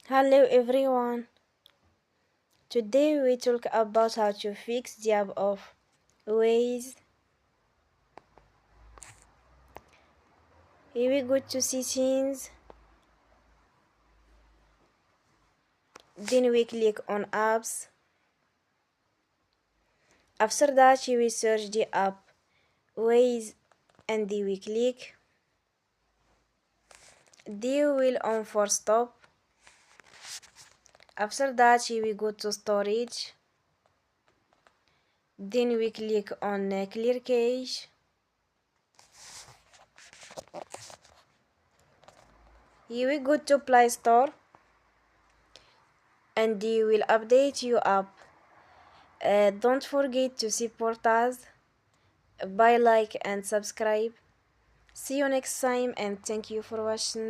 Hello everyone. Today we talk about how to fix the app of Waze. Here we go to settings. Then we click on apps. After that we search the app Waze and then we click. Then we will on for stop. After that we go to storage. Then we click on clear cache. Here we go to Play Store and you will update your app. Don't forget to support us by like and subscribe. See you next time and thank you for watching.